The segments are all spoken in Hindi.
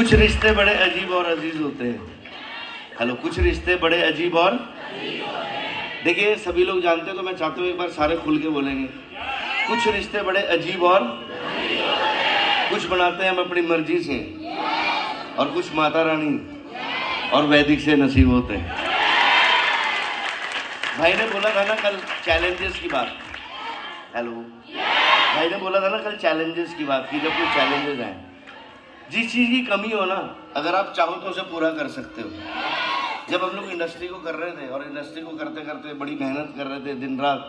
कुछ रिश्ते बड़े अजीब और अजीज होते हैं। हेलो, कुछ रिश्ते बड़े अजीब और देखिए सभी लोग जानते हैं, तो मैं चाहता हूँ एक बार सारे खुल के बोलेंगे। कुछ रिश्ते बड़े अजीब और कुछ बनाते हैं हम अपनी मर्जी से, और कुछ माता रानी और वैदिक से नसीब होते हैं। भाई ने बोला था ना कल चैलेंजेस की बात। हेलो, भाई ने बोला था ना कल चैलेंजेस की बात की। जब कोई चैलेंजेस आए, जिस चीज़ की कमी हो ना, अगर आप चाहो तो उसे पूरा कर सकते हो। जब हम लोग इंडस्ट्री को कर रहे थे, और इंडस्ट्री को करते करते बड़ी मेहनत कर रहे थे दिन रात,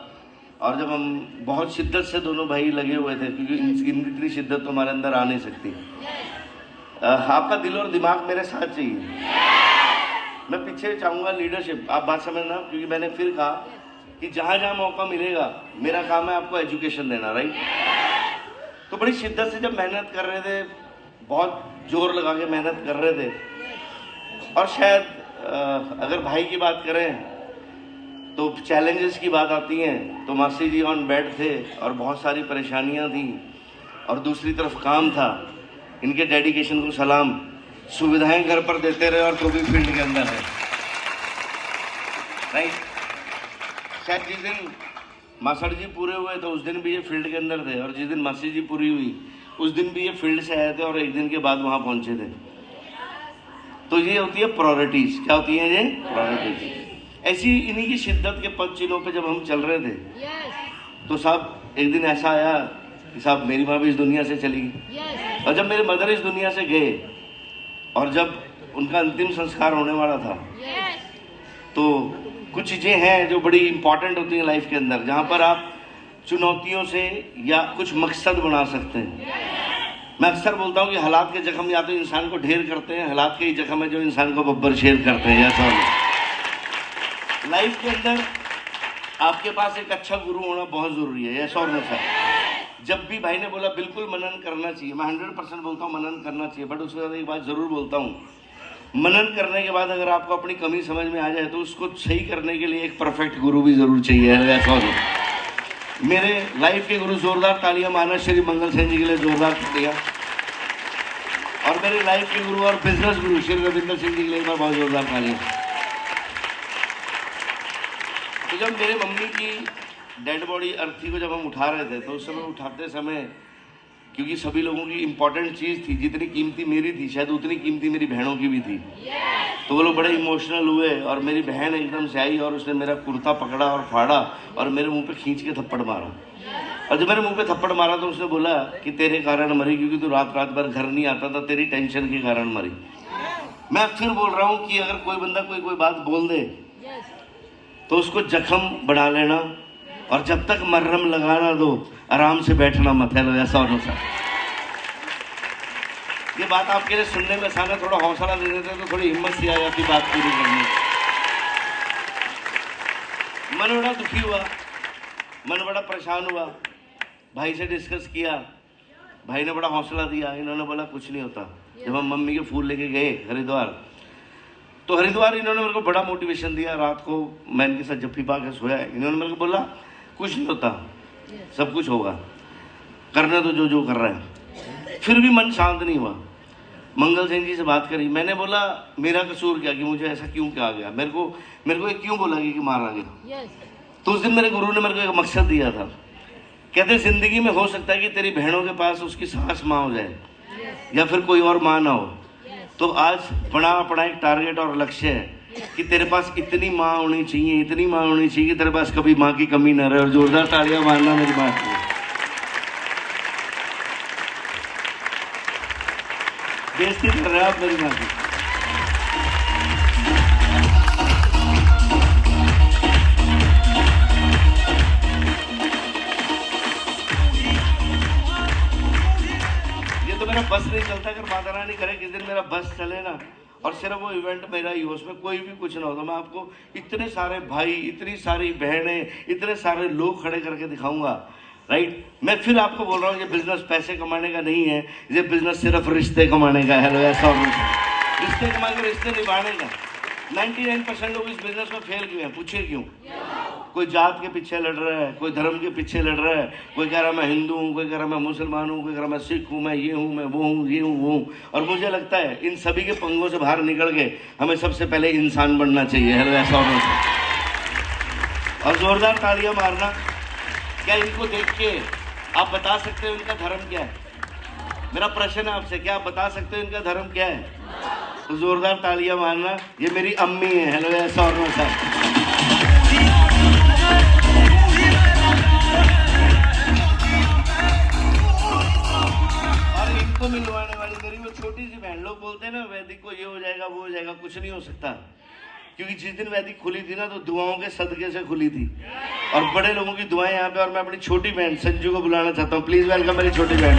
और जब हम बहुत शिद्दत से दोनों भाई लगे हुए थे, क्योंकि इनकी इतनी शिद्दत तो हमारे अंदर आ नहीं सकती। आपका दिल और दिमाग मेरे साथ चाहिए। मैं पीछे चाहूँगा लीडरशिप, आप बात समझना, क्योंकि मैंने फिर कहा कि जहाँ जहाँ मौका मिलेगा मेरा काम है आपको एजुकेशन देना, राइट। तो बड़ी शिद्दत से जब मेहनत कर रहे थे, बहुत जोर लगा के मेहनत कर रहे थे, और शायद अगर भाई की बात करें तो चैलेंजेस की बात आती है, तो मासी जी ऑन बेड थे और बहुत सारी परेशानियां थी, और दूसरी तरफ काम था। इनके डेडिकेशन को सलाम, सुविधाएं घर पर देते रहे और तो भी फील्ड के अंदर है, राइट। शायद जिस दिन मासड़ जी पूरे हुए तो उस दिन भी ये फील्ड के अंदर थे, और जिस दिन मासी जी पूरी हुई उस दिन भी ये फील्ड से आए थे, और एक दिन के बाद वहाँ पहुँचे थे। तो ये होती है प्रायोरिटीज। क्या होती है ये? प्रायोरिटीज। ऐसी इन्हीं की शिद्दत के पद चिन्हों पे जब हम चल रहे थे, तो साहब एक दिन ऐसा आया कि साहब मेरी माँ भी इस दुनिया से चली गई, और जब मेरे मदर इस दुनिया से गए, और जब उनका अंतिम संस्कार होने वाला था, तो कुछ चीज़ें हैं जो बड़ी इंपॉर्टेंट होती हैं लाइफ के अंदर, जहाँ पर आप चुनौतियों से या कुछ मकसद बना सकते हैं। मैं अक्सर बोलता हूँ कि हालात के जख्म या तो इंसान को ढेर करते हैं, हालात के ही जख्म है जो इंसान को बब्बर शेर करते हैं। ऐसा लाइफ के अंदर आपके पास एक अच्छा गुरु होना बहुत ज़रूरी है। ऐसा और ऐसा जब भी भाई ने बोला बिल्कुल मनन करना चाहिए, मैं 100% बोलता हूँ मनन करना चाहिए, बट उसके बाद एक बात ज़रूर बोलता हूँ, मनन करने के बाद अगर आपको अपनी कमी समझ में आ जाए तो उसको सही करने के लिए एक परफेक्ट गुरु भी ज़रूर चाहिए। ऐसा हो मेरे लाइफ के गुरु, जोरदार तालियां माना श्री मंगल सेन जी के लिए, जोरदार तालियां। और मेरे लाइफ के गुरु और बिजनेस गुरु श्री रविंदर सिंह जी के लिए एक बार बहुत जोरदार तालियां। तो जब मेरे मम्मी की डेड बॉडी अर्थी को जब हम उठा रहे थे, तो उस समय उठाते समय, क्योंकि सभी लोगों की इंपॉर्टेंट चीज़ थी, जितनी कीमती मेरी थी शायद उतनी कीमती मेरी बहनों की भी थी, तो वो लोग बड़े इमोशनल हुए, और मेरी बहन एकदम से आई और उसने मेरा कुर्ता पकड़ा और फाड़ा और मेरे मुंह पे खींच के थप्पड़ मारा। और जब मेरे मुंह पे थप्पड़ मारा तो उसने बोला कि तेरे कारण मरी, क्योंकि तू रात रात भर घर नहीं आता था, तेरी टेंशन के कारण मरी। मैं फिर बोल रहा हूँ कि अगर कोई बंदा कोई बात बोल दे तो उसको जख्म बढ़ा लेना, और जब तक मरहम लगाना दो आराम से बैठना मत है। ऐसा होना सर, ये बात आपके लिए सुनने में आसान है, थोड़ा हौसला दे देते तो थोड़ी हिम्मत सी आ जाती बात पूरी करने। मन बड़ा दुखी हुआ, मन बड़ा परेशान हुआ, भाई से डिस्कस किया, भाई ने बड़ा हौसला दिया, इन्होंने बोला कुछ नहीं होता। जब हम मम्मी के फूल लेके गए हरिद्वार, तो हरिद्वार इन्होंने मेरे को बड़ा मोटिवेशन दिया। रात को मैं इनके साथ जप्फी पा के सोया, इन्होंने मेरे को बोला कुछ नहीं होता, सब कुछ होगा, करने तो जो कर रहा है। फिर भी मन शांत नहीं हुआ। मंगल सेन जी से बात करी, मैंने बोला मेरा कसूर क्या, कि मुझे ऐसा क्यों क्या आ गया, मेरे को ये क्यों बोला कि मारा गया। तो उस दिन मेरे गुरु ने मेरे को एक मकसद दिया था, कहते जिंदगी में हो सकता है कि तेरी बहनों के पास उसकी सास माँ हो जाए, या फिर कोई और माँ ना हो, तो आज बड़ा अपना एक टारगेट और लक्ष्य है कि तेरे पास इतनी माँ होनी चाहिए, इतनी माँ होनी चाहिए कि तेरे पास कभी माँ की कमी ना रहे। और जोरदार तालियां मारना मेरी बात को। बेइज्जती कर रहे हैं आप मेरी माँ की। ये तो मेरा बस नहीं चलता, अगर माता रानी करे किस दिन मेरा बस चले ना, और सिर्फ वो इवेंट मेरा ही हो, उसमें कोई भी कुछ ना हो, तो मैं आपको इतने सारे भाई, इतनी सारी बहनें, इतने सारे लोग खड़े करके दिखाऊंगा, राइट। मैं फिर आपको बोल रहा हूँ ये बिजनेस पैसे कमाने का नहीं है, ये बिजनेस सिर्फ रिश्ते कमाने का है। ऐसा रिश्ते कमा के रिश्ते निभाने का। 99% लोग इस बिजनेस में फेल क्यों हैं, पूछिए क्यों? कोई जात के पीछे लड़ रहा है, कोई धर्म के पीछे लड़ रहा है, कोई कह रहा मैं हिंदू हूँ, कोई कह रहा मैं मुसलमान हूँ, कोई कह रहा मैं सिख हूँ, मैं ये हूँ, मैं वो हूँ, ये हूँ, वो हूँ। और मुझे लगता है इन सभी के पंगों से बाहर निकल के हमें सबसे पहले इंसान बनना चाहिए। हेलो ऐसा होना, और जोरदार तालियां मारना। क्या इनको देख के आप बता सकते हो इनका धर्म क्या है? मेरा प्रश्न है आपसे, क्या आप बता सकते हो इनका धर्म क्या है? तो जोरदार तालियां मारना। ये मेरी अम्मी है। हेलो ऐसा और वैसा। और इनको मिलवाने वाली मेरी वो छोटी सी बहन, लोग बोलते हैं ना वैदिक को ये हो जाएगा वो हो जाएगा, कुछ नहीं हो सकता। क्योंकि जिस दिन वैदिक खुली थी ना तो दुआओं के सदके से खुली थी, और बड़े लोगों की दुआएं यहाँ पे। और मैं अपनी छोटी बहन संजू को बुलाना चाहता हूँ, प्लीज वेलकम मेरी छोटी बहन।